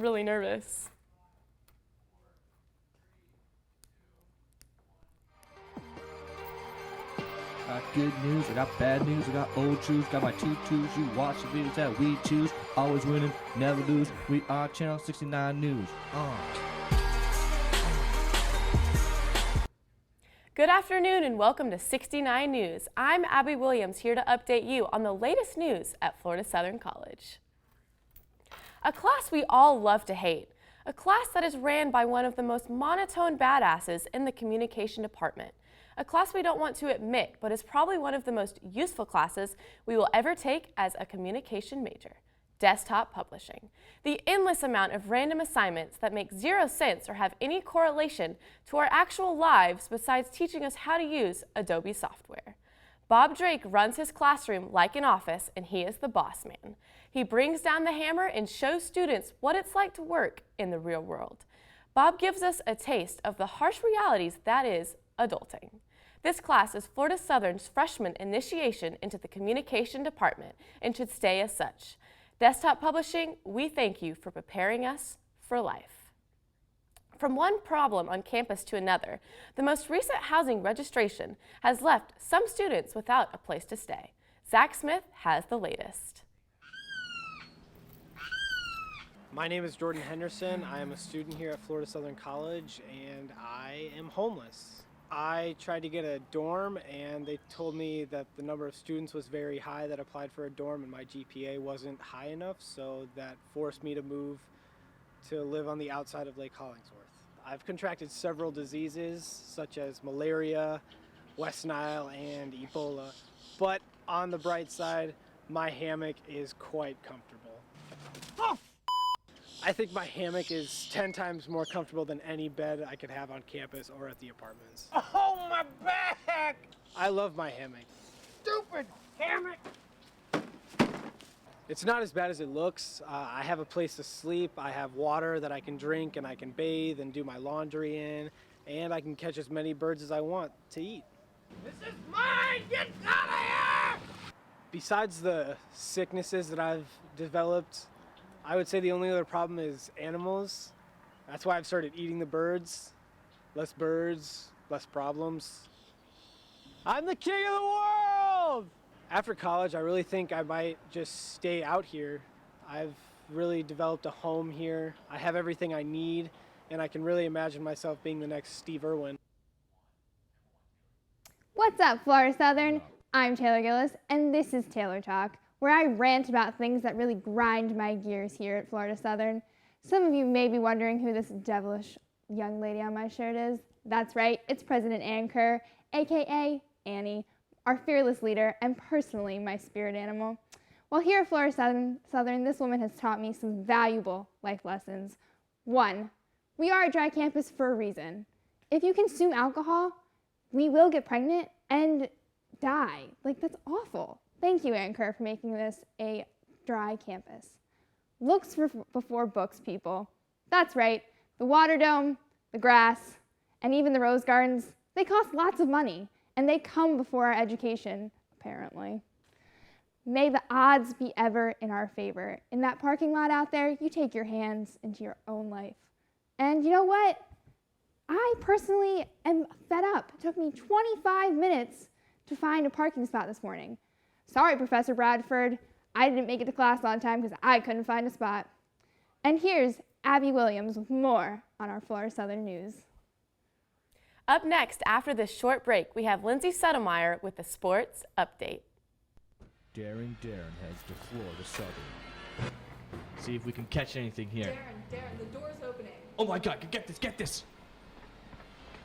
really nervous. Got good news, I got bad news, I got old truths, got my tutus. You watch the videos that we choose, always winning, never lose. We are Channel 69 News. Good afternoon and welcome to 69 News. I'm Abby Williams, here to update you on the latest news at Florida Southern College. A class we all love to hate. A class that is ran by one of the most monotone badasses in the communication department. A class we don't want to admit, but is probably one of the most useful classes we will ever take as a communication major. Desktop publishing. The endless amount of random assignments that make zero sense or have any correlation to our actual lives besides teaching us how to use Adobe software. Bob Drake runs his classroom like an office, and he is the boss man. He brings down the hammer and shows students what it's like to work in the real world. Bob gives us a taste of the harsh realities that is adulting. This class is Florida Southern's freshman initiation into the communication department and should stay as such. Desktop Publishing, we thank you for preparing us for life. From one problem on campus to another, the most recent housing registration has left some students without a place to stay. Zach Smith has the latest. My name is Jordan Henderson. I am a student here at Florida Southern College, and I am homeless. I tried to get a dorm, and they told me that the number of students was very high that applied for a dorm, and my GPA wasn't high enough, so that forced me to move to live on the outside of Lake Hollingsworth. I've contracted several diseases, such as malaria, West Nile, and Ebola, but on the bright side, my hammock is quite comfortable. Oh! I think my hammock is 10 times more comfortable than any bed I could have on campus or at the apartments. Oh, my back! I love my hammock. Stupid hammock! It's not as bad as it looks. I have a place to sleep, I have water that I can drink and I can bathe and do my laundry in, and I can catch as many birds as I want to eat. This is mine! Get out of here! Besides the sicknesses that I've developed, I would say the only other problem is animals. That's why I've started eating the birds. Less birds, less problems. I'm the king of the world! After college, I really think I might just stay out here. I've really developed a home here. I have everything I need, and I can really imagine myself being the next Steve Irwin. What's up, Florida Southern? I'm Taylor Gillis, and this is Taylor Talk, where I rant about things that really grind my gears here at Florida Southern. Some of you may be wondering who this devilish young lady on my shirt is. That's right, it's President Ann Kerr, aka Annie, our fearless leader and personally my spirit animal. Well, here at Florida Southern, this woman has taught me some valuable life lessons. 1, we are a dry campus for a reason. If you consume alcohol, we will get pregnant and die. Like, that's awful. Thank you, Ann Kerr, for making this a dry campus. Looks before books, people. That's right, the water dome, the grass, and even the rose gardens, they cost lots of money, and they come before our education, apparently. May the odds be ever in our favor. In that parking lot out there, you take your hands into your own life. And you know what? I personally am fed up. It took me 25 minutes to find a parking spot this morning. Sorry, Professor Bradford, I didn't make it to class on time because I couldn't find a spot. And here's Abby Williams with more on our Florida Southern News. Up next, after this short break, we have Lindsay Settlemyer with the sports update. Darren heads to Florida Southern. See if we can catch anything here. Darren, the door's opening. Oh my God, get this!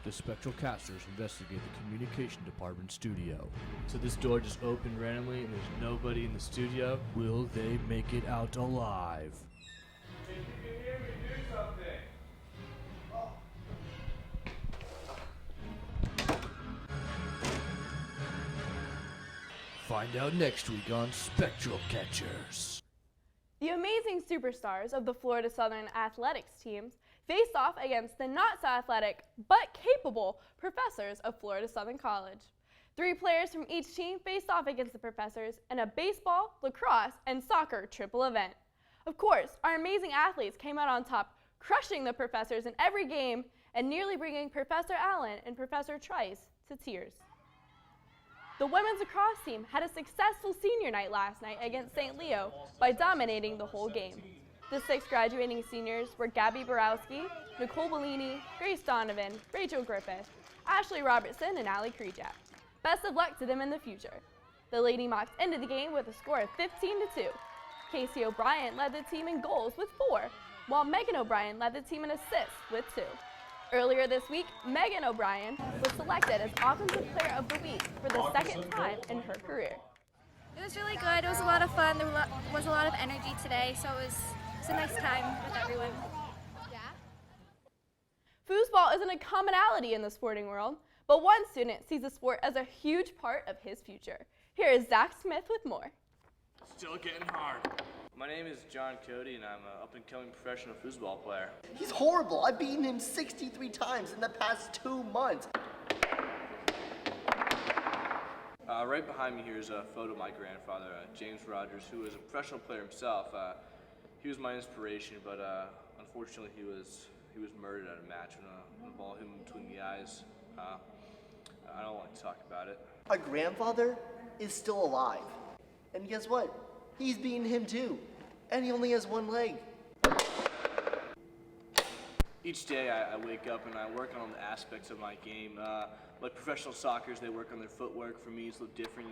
The spectral casters investigate the communication department studio. So this door just opened randomly and there's nobody in the studio? Will they make it out alive? If you can hear me, do something. Find out next week on Spectral Catchers. The amazing superstars of the Florida Southern athletics teams face off against the not so athletic but capable professors of Florida Southern College. 3 players from each team faced off against the professors in a baseball, lacrosse, and soccer triple event. Of course, our amazing athletes came out on top, crushing the professors in every game and nearly bringing Professor Allen and Professor Trice to tears. The women's lacrosse team had a successful senior night last night against St. Leo by dominating the whole game. The 6 graduating seniors were Gabby Borowski, Nicole Bellini, Grace Donovan, Rachel Griffith, Ashley Robertson, and Allie Krejak. Best of luck to them in the future. The Lady Mocs ended the game with a score of 15-2. Casey O'Brien led the team in goals with 4, while Megan O'Brien led the team in assists with 2. Earlier this week, Megan O'Brien was selected as Offensive Player of the Week for the 2nd time in her career. It was really good. It was a lot of fun. There was a lot of energy today, so it was a nice time with everyone. Foosball isn't a commonality in the sporting world, but one student sees the sport as a huge part of his future. Here is Zach Smith with more. Still getting hard. My name is John Cody, and I'm an up-and-coming professional foosball player. He's horrible. I've beaten him 63 times in the past 2 months. Right behind me here is a photo of my grandfather, James Rogers, who was a professional player himself. He was my inspiration, but unfortunately he was murdered at a match when a ball hit him between the eyes. I don't like to talk about it. Our grandfather is still alive. And guess what? He's beaten him too. And he only has 1 leg. Each day I wake up and I work on the aspects of my game. Like professional soccer, they work on their footwork. For me, it's a little different.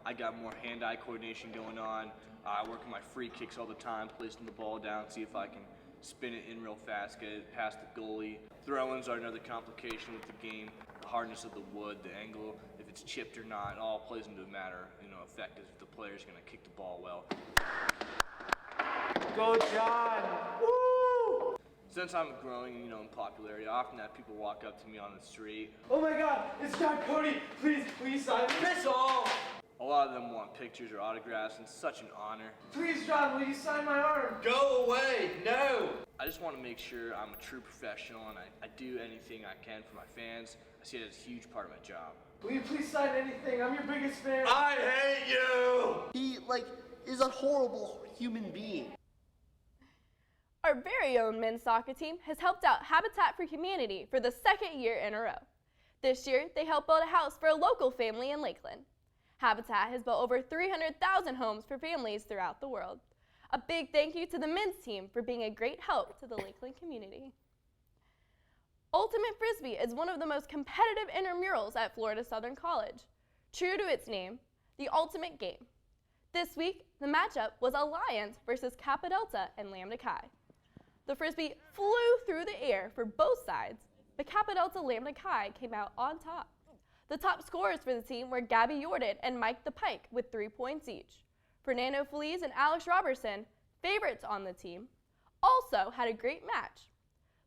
I got more hand-eye coordination going on. I work on my free kicks all the time, placing the ball down, see if I can spin it in real fast, get it past the goalie. Throw-ins are another complication with the game. The hardness of the wood, the angle, if it's chipped or not, it all plays into a matter, effect if the player's going to kick the ball well. Go, John! Woo! Since I'm growing, in popularity, I often have people walk up to me on the street. Oh my God, it's John Cody. Please sign me. That's all. A lot of them want pictures or autographs, and it's such an honor. Please, John, will you sign my arm? Go away, no! I just want to make sure I'm a true professional and I do anything I can for my fans. I see it as a huge part of my job. Will you please sign anything? I'm your biggest fan. I hate you! He, is a horrible human being. Our very own men's soccer team has helped out Habitat for Humanity for the 2nd year in a row. This year, they helped build a house for a local family in Lakeland. Habitat has built over 300,000 homes for families throughout the world. A big thank you to the men's team for being a great help to the Lakeland community. Ultimate Frisbee is one of the most competitive intramurals at Florida Southern College. True to its name, the ultimate game. This week, the matchup was Alliance versus Kappa Delta and Lambda Chi. The Frisbee flew through the air for both sides, but Kappa Delta Lambda Chi came out on top. The top scorers for the team were Gabby Jordan and Mike the Pike with 3 points each. Fernando Feliz and Alex Robertson, favorites on the team, also had a great match.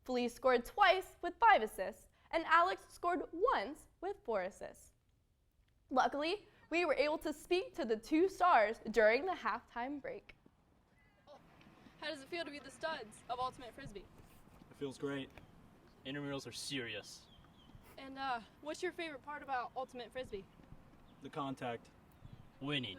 Feliz scored twice with 5 assists, and Alex scored once with 4 assists. Luckily, we were able to speak to the 2 stars during the halftime break. How does it feel to be the studs of Ultimate Frisbee? It feels great. Intramurals are serious. And what's your favorite part about Ultimate Frisbee? The contact. Winning.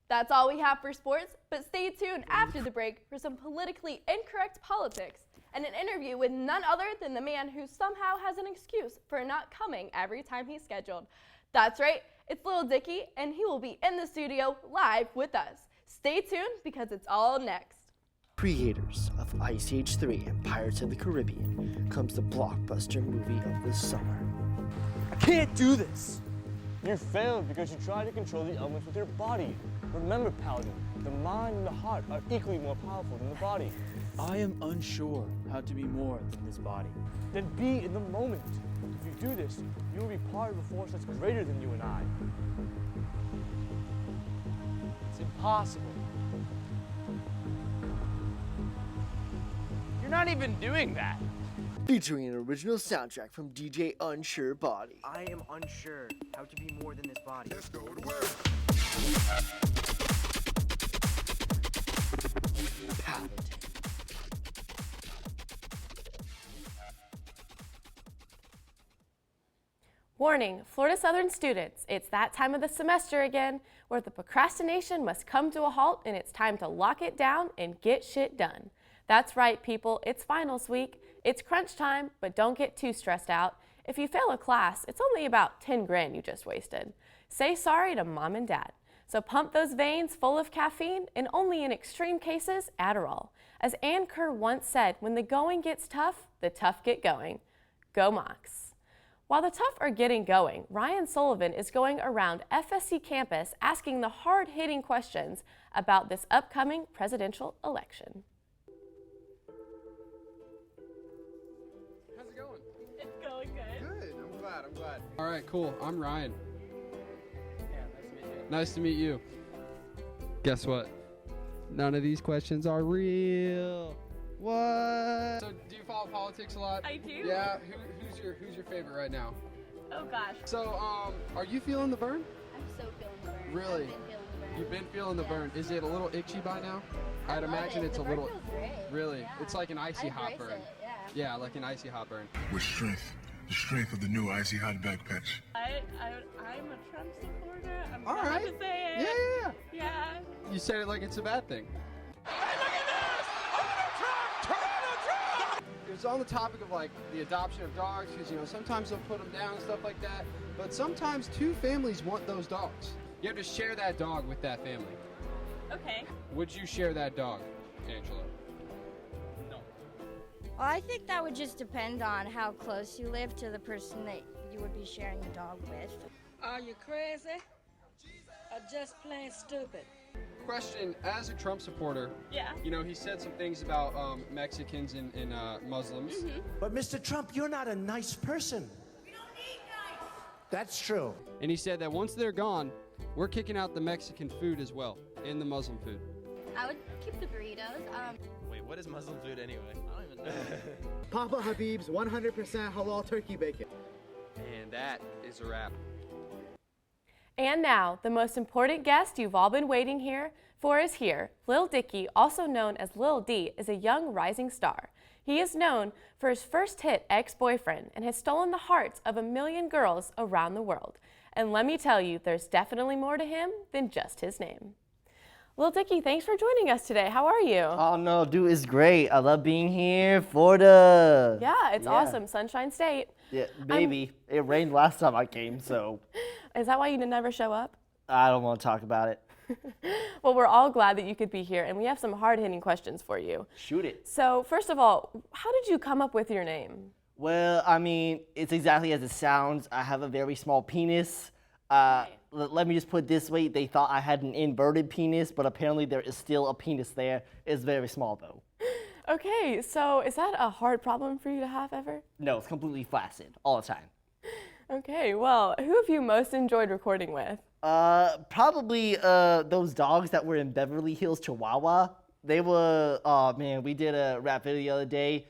That's all we have for sports, but stay tuned after the break for some politically incorrect politics and an interview with none other than the man who somehow has an excuse for not coming every time he's scheduled. That's right, it's Lil Dicky, and he will be in the studio live with us. Stay tuned because it's all next. Creators of Ice Age 3 and Pirates of the Caribbean comes the blockbuster movie of the summer. I can't do this! You failed because you tried to control the elements with your body. Remember, Paladin, the mind and the heart are equally more powerful than the body. I am unsure how to be more than this body. Then be in the moment. If you do this, you will be part of a force that's greater than you and I. It's impossible. You're not even doing that. Featuring an original soundtrack from DJ Unsure Body. I am unsure how to be more than this body. Let's go to work. Paladin. Warning, Florida Southern students, it's that time of the semester again. where the procrastination must come to a halt and it's time to lock it down and get shit done. That's right, people, it's finals week. It's crunch time, but don't get too stressed out. If you fail a class, it's only about 10 grand you just wasted. Say sorry to mom and dad. So pump those veins full of caffeine and only in extreme cases, Adderall. As Ann Kerr once said, when the going gets tough, the tough get going. Go Mocs. While the tough are getting going, Ryan Sullivan is going around FSC campus asking the hard-hitting questions about this upcoming presidential election. How's it going? It's going good. Good, I'm glad. All right, cool, I'm Ryan. Nice to meet you. Guess what? None of these questions are real. What? So, do you follow politics a lot? I do. Yeah. Who's your favorite right now? Oh gosh. So, are you feeling the burn? I'm so feeling the burn. Really? I've been feeling the burn. You've been feeling the burn. Is it a little itchy by now? I'd imagine it's a burn little. feels great. Really? Yeah. It's like an icy hot embrace burn. it, yeah. Yeah, like an icy hot burn. With strength. The strength of the new Icy Hot Back Patch. I'm a Trump supporter. I'm All proud right. to say it. Yeah. You said it like it's a bad thing. It's on the topic of like the adoption of dogs, because sometimes they'll put them down and stuff like that. But sometimes two families want those dogs. You have to share that dog with that family. Okay. Would you share that dog, Angela? Well, I think that would just depend on how close you live to the person that you would be sharing the dog with. Are you crazy? Or just plain stupid? Question, as a Trump supporter, Yeah. He said some things about Mexicans and Muslims. But Mr. Trump, you're not a nice person. We don't need nice. That's true. And he said that once they're gone, we're kicking out the Mexican food as well, and the Muslim food. I would keep the burritos. Wait, what is Muslim food anyway? I don't even know. Papa Habib's 100% halal turkey bacon. And that is a wrap. And now, the most important guest you've all been waiting for is here. Lil Dicky, also known as Lil D, is a young rising star. He is known for his first hit, Ex-Boyfriend, and has stolen the hearts of 1 million girls around the world. And let me tell you, there's definitely more to him than just his name. Lil Dicky, thanks for joining us today. How are you? Oh no, dude, it's great. I love being here, Florida. Yeah, it's awesome. Sunshine State. Yeah, baby. It rained last time I came, so. Is that why you never show up? I don't want to talk about it. Well, we're all glad that you could be here, and we have some hard-hitting questions for you. Shoot it. So, first of all, how did you come up with your name? Well, I mean, it's exactly as it sounds. I have a very small penis. Let me just put it this way. They thought I had an inverted penis, but apparently there is still a penis there. It's very small, though. Okay, so is that a hard problem for you to have ever? No, it's completely flaccid all the time. Okay, well, who have you most enjoyed recording with? Probably those dogs that were in Beverly Hills, Chihuahua. They were, oh man, we did a rap video the other day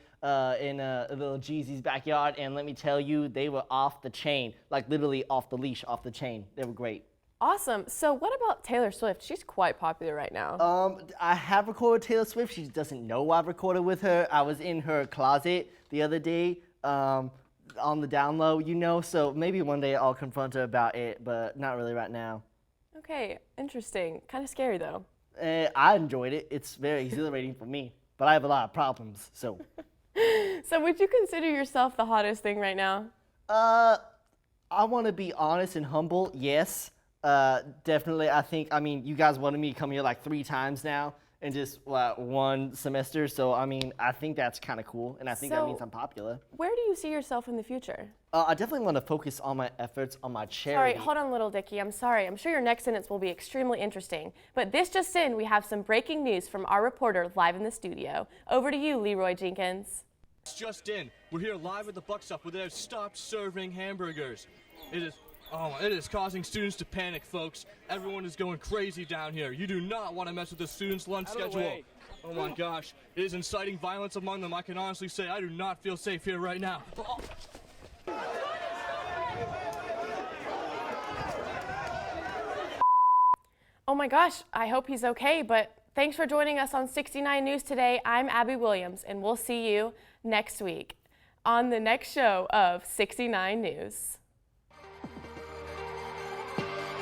in a little Jeezy's backyard, and let me tell you, they were off the chain, like literally off the leash, off the chain. They were great. Awesome. So what about Taylor Swift? She's quite popular right now. I have recorded Taylor Swift. She doesn't know I've recorded with her. I was in her closet the other day, on the down low, so maybe one day I'll confront her about it, but not really right now. Okay, interesting. Kind of scary though. I enjoyed it. It's very exhilarating for me, but I have a lot of problems, so. So would you consider yourself the hottest thing right now? I want to be honest and humble, yes. Definitely, I mean, you guys wanted me to come here like 3 times now in just one semester, so I mean, I think that's kind of cool, and I think that means I'm popular. Where do you see yourself in the future? I definitely want to focus on my efforts on my charity. Sorry, hold on, Little Dicky. I'm sorry. I'm sure your next sentence will be extremely interesting. But this just in, we have some breaking news from our reporter live in the studio. Over to you, Leroy Jenkins. It's just in. We're here live at the Buck Stop where they have stopped serving hamburgers. It is causing students to panic, folks. Everyone is going crazy down here. You do not want to mess with the students' lunch schedule. Oh my gosh, it is inciting violence among them. I can honestly say I do not feel safe here right now. Oh my gosh, I hope he's okay, but thanks for joining us on 69 News today. I'm Abby Williams, and we'll see you next week on the next show of 69 News.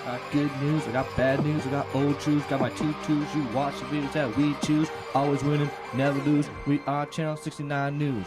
I got good news, I got bad news, I got old truths, got my tutus. You watch the videos that we choose. Always winning, never lose. We are Channel 69 News.